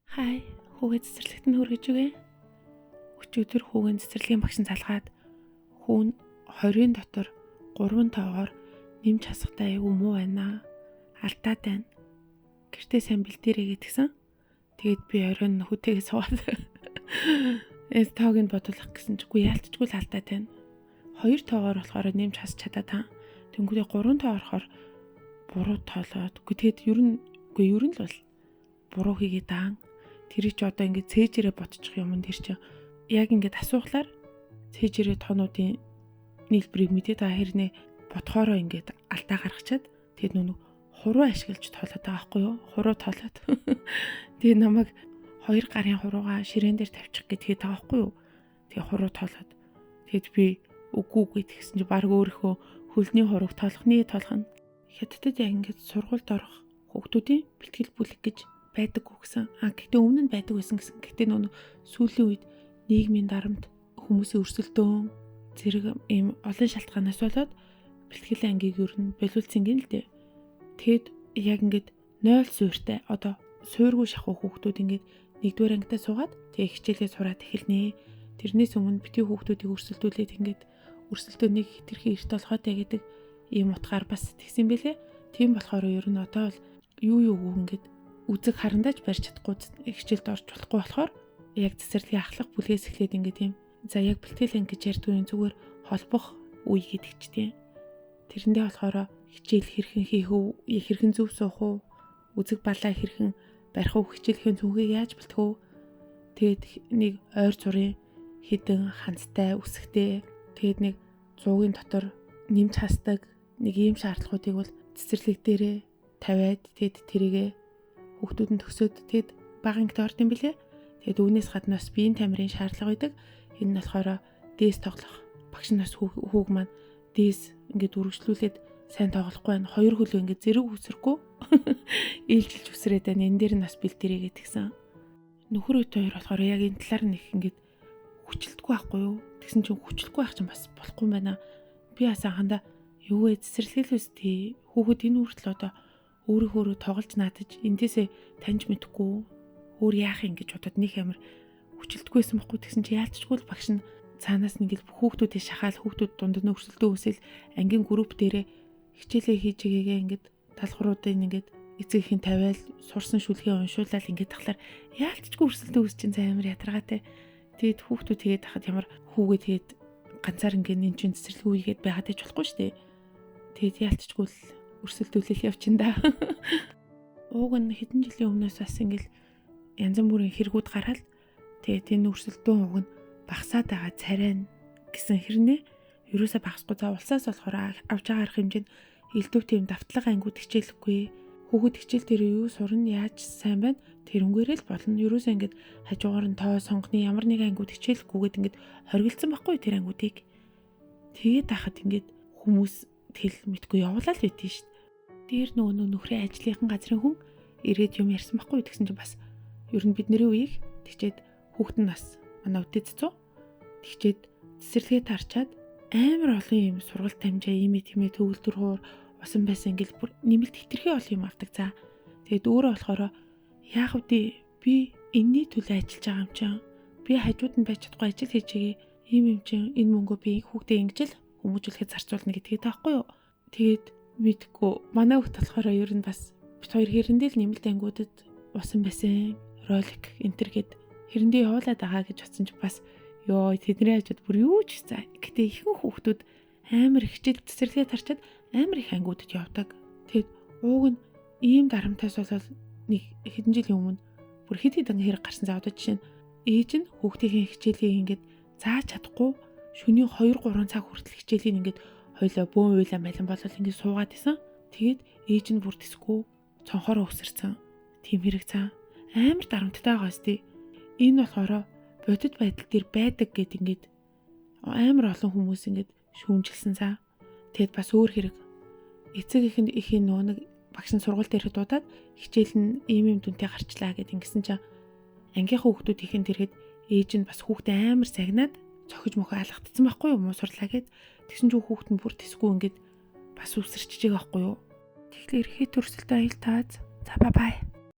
Хай, хүүгээ цэцэрлэгт нь хүргэж үгээ. Өчигдөр хүүгийн цэцэрлэгийн багш нь залгаад хүүн 20-ын дотор 3 тоогоор нэмж хасахтай айгүй муу байна. Алдаад байна. Гэртээ сайн бэлдээрэй гэдгсэн. Тэгээд би оройн хүүтэйгээ суугаад тоог нь бодуулах гэсэн чигүй яалтчгүй л алдаад байна. 2 тоогоор болохоор нэмж хасч чадаа та. Тэнгүүрээ 3 тоогоор буруу тоолоод. Тэгээд ер нь л бол буруу хийгээд даан. Тэр чи одоо ингээд цээжээрээ ботчих юм тэр чи яг ингээд асуухлаар цээжээрээ тоонуудын нийлбэрийг мэдээд байгаа хэрнээ ботхоороо ингээд алдаа гаргачаад тэгээд нүг хуруу ашиглаж тоолоод байгаа байхгүй юу? Хуруу тоолоод. Тэгээд намайг 2 гарын хуруугаа ширээн дээр тавьчих гэдгээд байгаа байхгүй юу? Тэгээд хуруу тоолоод. Тэгэд би үгүй тэгсэн чи баг өөрийнхөө хөлний хурууг тоолохны тоолох нь хятадд яг ингээд сургуульд орох хүүхдүүдийн бэлтгэл бүлэг гэж байдаггүй гэсэн. Гэхдээ өмнө нь байдаг байсан гэсэн. Гэхдээ нөгөө сүүлийн үед нийгмийн дарамт хүмүүсийн өрсөлдөөн зэрэг ийм олон шалтгаанаас болоод бэлтгэл ангийг ер нь болиулсан гин л дээ. Тэгэд яг ингээд 0 суурьтай одоо суургүй шахуу хүүхдүүд ингээд 1-р ангидаа суугаад тэгээ хичээлээ сураад эхэлнэ. Тэрнээс өмнө битгий хүүхдүүдийг өрсөлдүүлээд ингээд өрсөлдөөнийг хэтэрхий эрт болгоотой гэдэг ийм утгаар бас тэгсэн бэлээ. Тийм болохоор ер нь одоо бол юу ингээд үзэг харандаж барьж чадахгүй хичээлд орж болохгүй болохоор яг цэцэрлэгийн ахлах бүлгээс эхлээд ингээд юм. За яг бэлтгэл анги гэж ярьдгүй зүгээр холбох үе гэдэг ч тийм. Тэрэндээ болохоор хичээл хэрхэн хийх үү, хэрхэн зөв суух уу, үзэг балаа хэрхэн барих уу, хичээлийн зүнхийг яаж бэлтэх үү. Тэгээд нэг ойр зургийн хідэн ханцтай, үсгтэй, тэгээд нэг 100-ын дотор нэмж хасдаг нэг ийм шаардлагуудыг бол цэцэрлэг дээрээ тавиад тэгээд тэрийгэ хүүхдүүд нь төгсөөд тэгэд бага ангид орд юм билээ. Тэгэд үүнээс гадна бас биеийн тамирын шаардлага байдаг. Энэ нь болохоор дээс тоглох. Багш нас хүүг маань дээс ингээд үргэлжлүүлээд сайн тоглохгүй байна. 2 хөлөө ингээд зэрэг үсрэхгүй. Ээлжилж үсрээд байна. Энэ дээр нь бас бэлдэрээ гэдгсэн. Нөхөр үйт хоёр болохоор яг энэ талаар нь их ингээд хүчлэлтгүй байхгүй юу? Тэгсэн чинь хүчлэхгүй байх чинь бас болохгүй юм байна. Би бас анхандаа юу вэ цэцэрлэглээс тий хүүхэд энэ хүртэл одоо өөрөөр тоглож наадаж эндээсээ таньж мэдэхгүй өөр яах юм гэж бодоод нэг амар хүчилдэггүйсэн байхгүй тэгсэн чи яалтчгүй л багш нь цаанаас нэг л хүүхдүүдээ шахаал хүүхдүүд дунд нь өрсөлдөө үсэл ангийн групп дээрээ хичээлээ хийж игээгээ ингээд талхруудыг ингээд эцэгхийн тавиал сурсан шүлгээ уншуулаад ингээд тахлаар яалтчгүй өрсөлдөө үс чинь амар ядаргаатай. Тэгээд хүүхдүүд тэгээд хахад ямар хүүгээ тэгээд ганцаар ингээд эн чинь цэцэрлэг үегээд байгаад иж болохгүй шүү дээ. Тэгээд яалтчгүй л өрсөлдүүлэл явчихна да. Ууг нь хэдэн жилийн өмнөөс бас ингээл янз бүрийн хэрэгүүд гараад тэгээд энэ өрсөлдөөн ууг нь багасаад байгаа царай гэсэн хэрнээ ерөөсөө багасгүй за улсаас болохоор авж байгаа арга хэмжээнд элдв тийм давтлага ангиуд хичээлэхгүй хүүхэд хичээл дээр юу сурна яаж сайн байна тэрнгээрээ л болно. Ерөөсөө ингээд хажуугаар нь тоо сонгоны ямар нэг ангиуд хичээлэхгүйгээд ингээд хоригдсан байхгүй тэр ангиудыг. Тэгээд хахад ингээд хүмүүс тэл мэдгүй явуулаад байдгийн шүү. Дээр нөгөө нөхрийн ажлынхан газрын хүн ирээд юм ярьсан байхгүй тэгсэн чинь бас ер нь бидний үеийг тэгчээд хүүхэд нь бас манай үдээ цэцүү тэгчээд цэцэрлэгээ тарчаад амар олон юм сургалт тамжаа ийм тиймээ төгөлдөр хуур усан байсан ингээл бүр нэмэлт хитрхи олон юм авдаг за. Тэгээд өөрөө болохоор яах вэ би энэний төлөө ажиллаж байгаа юм чинь би хажууд нь байж чадахгүй ажил хийж байгаа юм чинь энэ мөнгөө би хүүхдээ ингэж л хүмүүжүүлэхэд зарцуулна гэдгийг таахгүй юу. Тэгээд мэдгүй манай хүүхд болохоор ер нь бас бит хоёр хэрэндээ л нэмэлт ангиудад усан байсан ролик энтер гэд хэрэндээ явуулаад байгаа гэж бодсон чи бас ёо тэдний хажууд бүр юу ч за. Гэтэ ихэнх хүүхдүүд амар хичээл цэцэрлэгээ тарчаад амар их ангиудад явдаг. Тэгэд ууг нь ийм дарамтаас болол нэг хэдэн жилийн өмнө бүр хэд хэдэн хэрэг гарсан за одоо жишээ нь ээж нь хүүхдийн хичээлийг ингээд зааж чадахгүй шөнийн 2-3 цаг хүртэл хичээлийн ингээд хойлоо бөөн уйлан байлан болол ингээд суугаад исэн. Тэгэд ээж нь бүр тэсгүй цонхороо өсөрцөн. Тим хэрэг цаа амар дарамттай байгаа сте. Энэ болохоор бодит байдал дээр байдаг гэд ингээд амар олон хүмүүс ингээд шүүмжилсэн цаа. Тэгэд бас өөр хэрэг эцэг ихийн нөгөө нэг багш нь сургууль дээр дуудаад хичээл нь ийм дүнтэй гарчлаа гэд ингэсэн чинь ангийнхаа хүүхдүүд ихэнд ирэхэд ээж нь бас хүүхдээ амар загнаад цохиж мөхөө алгадсан байхгүй юу муу сурлаа гэд тэгсэн чинь хүүхэд нь бүр тэсгүй ингээд бас үсэрчж байгаа байхгүй юу. Тэгэхээр хит төрсөлтөө аял тааз. За бай.